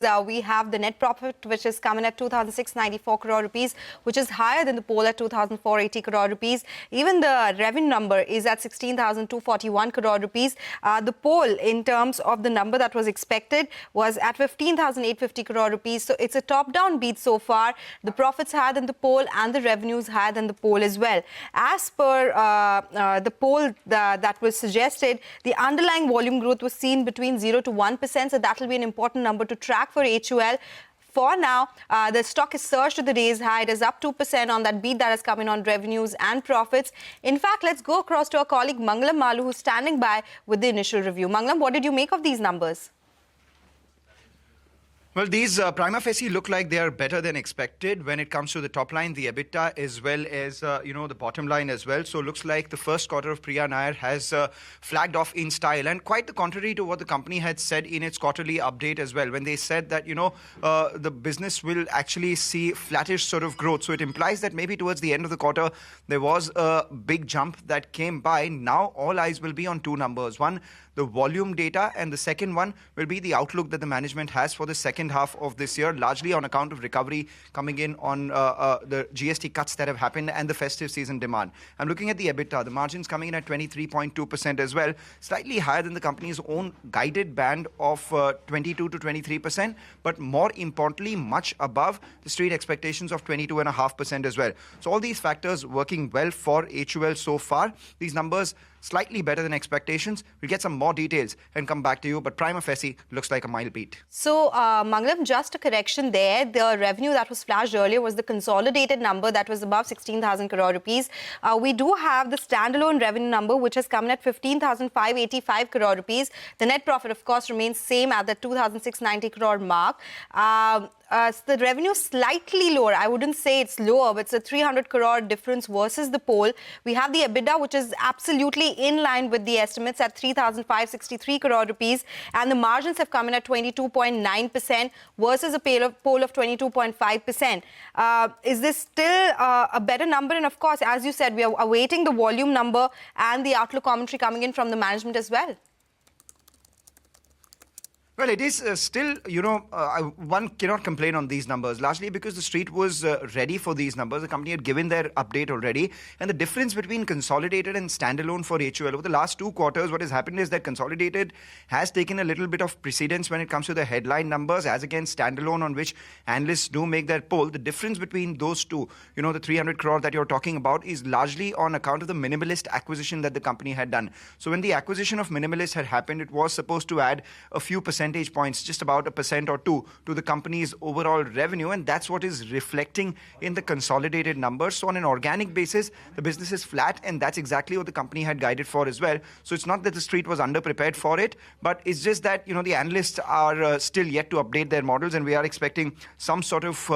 We have the net profit, which is coming at 2,694 crore rupees, which is higher than the poll at 2,480 crore rupees. Even the revenue number is at 16,241 crore rupees. The poll, in terms of the number that was expected, was at 15,850 crore rupees. So it's a top-down beat so far. The profits higher than the poll and the revenues higher than the poll as well. As per the poll that was suggested, the underlying volume growth was seen between 0 to 1%. So that will be an important number to track for HUL. For now, the stock is surged to the day's high. It is up 2% on that beat that has come in on revenues and profits. In fact, let's go across to our colleague Mangalam Malu, who's standing by with the initial review. Mangalam, what did you make of these numbers? Well, these prima facie look like they are better than expected when it comes to the top line, the EBITDA, as well as, the bottom line as well. So it looks like the first quarter of Priya Nair has flagged off in style, and quite the contrary to what the company had said in its quarterly update as well, when they said that, the business will actually see flattish sort of growth. So it implies that maybe towards the end of the quarter, there was a big jump that came by. Now all eyes will be on two numbers. One, the volume data, and the second one will be the outlook that the management has for the second half of this year, largely on account of recovery coming in on the GST cuts that have happened and the festive season demand. I'm looking at the EBITDA, the margins coming in at 23.2% as well, slightly higher than the company's own guided band of 22 to 23%, but more importantly, much above the street expectations of 22.5% as well. So all these factors working well for HUL so far. These numbers slightly better than expectations. We'll get some more details and come back to you, but prima facie looks like a mild beat. So, Mangalam, just a correction there. The revenue that was flashed earlier was the consolidated number that was above 16,000 crore rupees. We do have the standalone revenue number, which has come in at 15,585 crore rupees. The net profit, of course, remains same at the 2,690 crore mark. The revenue slightly lower. I wouldn't say it's lower, but it's a 300 crore difference versus the poll. We have the EBITDA, which is absolutely in line with the estimates at 3,563 crore rupees, and the margins have come in at 22.9% versus a poll of 22.5%. Is this still a better number? And of course, as you said, we are awaiting the volume number and the outlook commentary coming in from the management as well. Well, it is still, one cannot complain on these numbers, largely because the street was ready for these numbers. The company had given their update already. And the difference between consolidated and standalone for HUL over the last 2 quarters, what has happened is that consolidated has taken a little bit of precedence when it comes to the headline numbers as against standalone, on which analysts do make their poll. The difference between those two, the 300 crore that you're talking about, is largely on account of the Minimalist acquisition that the company had done. So when the acquisition of Minimalist had happened, it was supposed to add a few percentage points, just about 1% or 2%, to the company's overall revenue, and that's what is reflecting in the consolidated numbers. So on an organic basis, the business is flat, and that's exactly what the company had guided for as well. So it's not that the street was underprepared for it, but it's just that the analysts are still yet to update their models, and we are expecting some sort of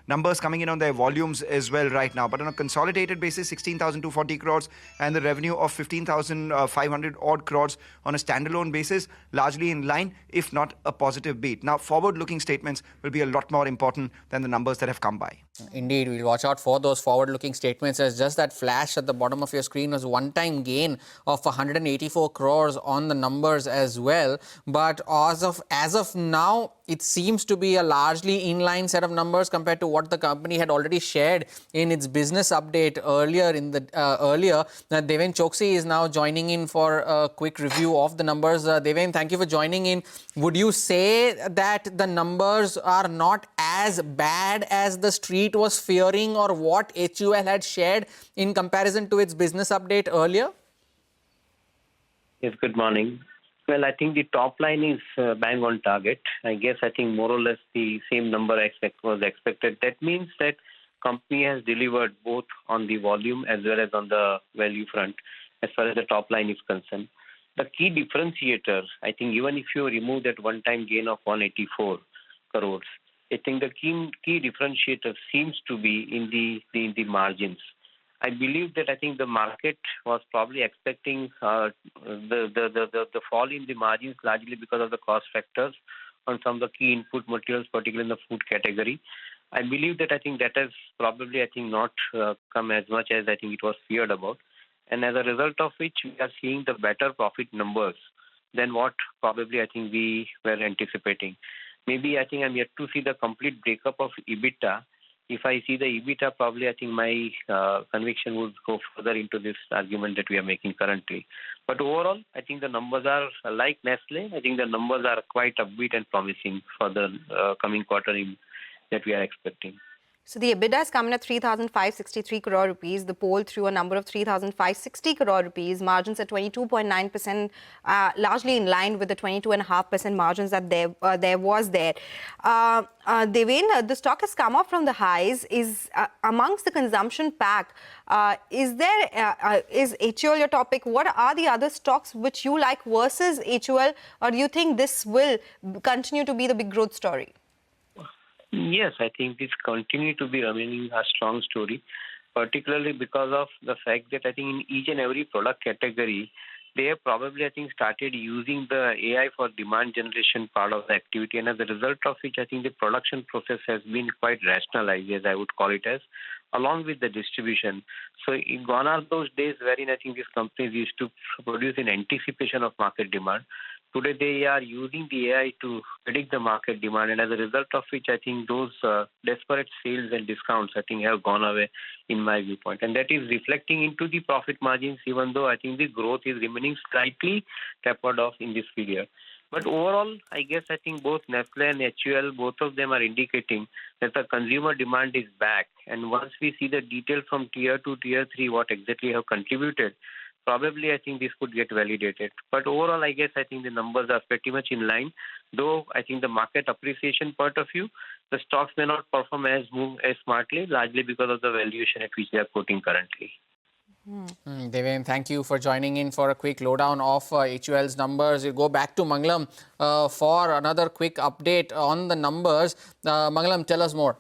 numbers coming in on their volumes as well right now. But on a consolidated basis, 16,240 crores and the revenue of 15,500 odd crores on a standalone basis, largely in line, if not a positive beat. Now, forward-looking statements will be a lot more important than the numbers that have come by. Indeed, we'll watch out for those forward-looking statements, as just that flash at the bottom of your screen was one-time gain of 184 crores on the numbers as well. But as of now, it seems to be a largely in-line set of numbers compared to what the company had already shared in its business update earlier. Deven Choksey is now joining in for a quick review of the numbers. Deven, thank you for joining in. Would you say that the numbers are not as bad as the street was fearing, or what HUL had shared in comparison to its business update earlier? Yes, good morning. Well, I think the top line is bang on target. I think more or less the same number was expected. That means that company has delivered both on the volume as well as on the value front as far as the top line is concerned. The key differentiator, I think even if you remove that one-time gain of 184 crores, I think the key differentiator seems to be in the margins. I believe that I think the market was probably expecting the fall in the margins largely because of the cost factors on some of the key input materials, particularly in the food category. I believe that I think that has probably not come as much as I think it was feared about. And as a result of which, we are seeing the better profit numbers than what probably I think we were anticipating. Maybe I think I'm yet to see the complete breakup of EBITDA. If I see the EBITDA, probably I think my conviction would go further into this argument that we are making currently. But overall, I think the numbers are like Nestle. I think the numbers are quite upbeat and promising for the coming quarter that we are expecting. So the EBITDA has come in at 3,563 crore rupees. The poll threw a number of 3,560 crore rupees. Margins at 22.9%, largely in line with the 22.5% margins that there was there. Deven, the stock has come up from the highs. Is amongst the consumption pack, is HUL your topic? What are the other stocks which you like versus HUL, or do you think this will continue to be the big growth story? Yes, I think this continue to be remaining a strong story, particularly because of the fact that I think in each and every product category, they have probably, I think, started using the AI for demand generation part of the activity, and as a result of which, I think the production process has been quite rationalized, as I would call it as, along with the distribution. So gone are those days wherein I think these companies used to produce in anticipation of market demand. Today, they are using the AI to predict the market demand, and as a result of which, I think those desperate sales and discounts, I think, have gone away in my viewpoint. And that is reflecting into the profit margins, even though I think the growth is remaining slightly tapered off in this period. But overall, I guess I think both Nestle and HUL, both of them are indicating that the consumer demand is back. And once we see the detail from tier 2, tier 3, what exactly have contributed, probably I think this could get validated. But overall, I guess I think the numbers are pretty much in line. Though I think the market appreciation point of view, the stocks may not perform as smartly, largely because of the valuation at which they are quoting currently. Deven, thank you for joining in for a quick lowdown of HUL's numbers. We'll go back to Mangalam for another quick update on the numbers. Mangalam, tell us more.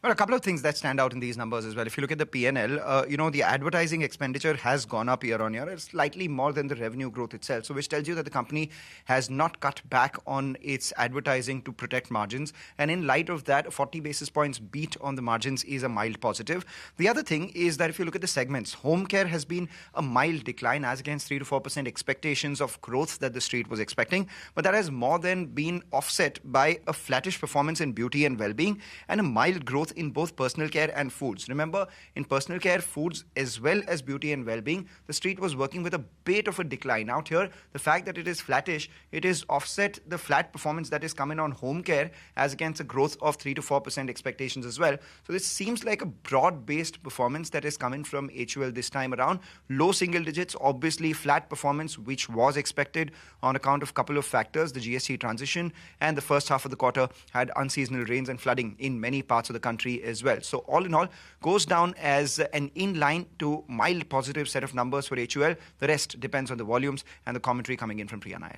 Well, a couple of things that stand out in these numbers as well. If you look at the P&L, the advertising expenditure has gone up year on year. It's slightly more than the revenue growth itself. So which tells you that the company has not cut back on its advertising to protect margins. And in light of that, 40 basis points beat on the margins is a mild positive. The other thing is that if you look at the segments, home care has been a mild decline as against 3 to 4% expectations of growth that the street was expecting. But that has more than been offset by a flattish performance in beauty and well-being and a mild growth in both personal care and foods. Remember, in personal care, foods, as well as beauty and well-being, the street was working with a bit of a decline. Out here, the fact that it is flattish, it is offset the flat performance that is coming on home care as against a growth of 3 to 4% expectations as well. So this seems like a broad-based performance that is coming from HUL this time around. Low single digits, obviously flat performance, which was expected on account of a couple of factors, the GST transition, and the first half of the quarter had unseasonal rains and flooding in many parts of the country as well. So all in all, goes down as an in-line to mild positive set of numbers for HUL. The rest depends on the volumes and the commentary coming in from Priya Nair.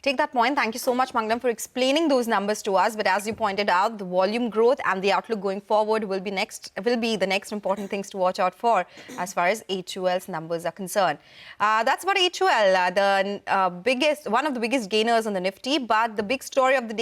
Take that point. Thank you so much, Mangalam, for explaining those numbers to us. But as you pointed out, the volume growth and the outlook going forward will be the next important things to watch out for as far as HUL's numbers are concerned. That's about HUL, one of the biggest gainers on the Nifty. But the big story of the day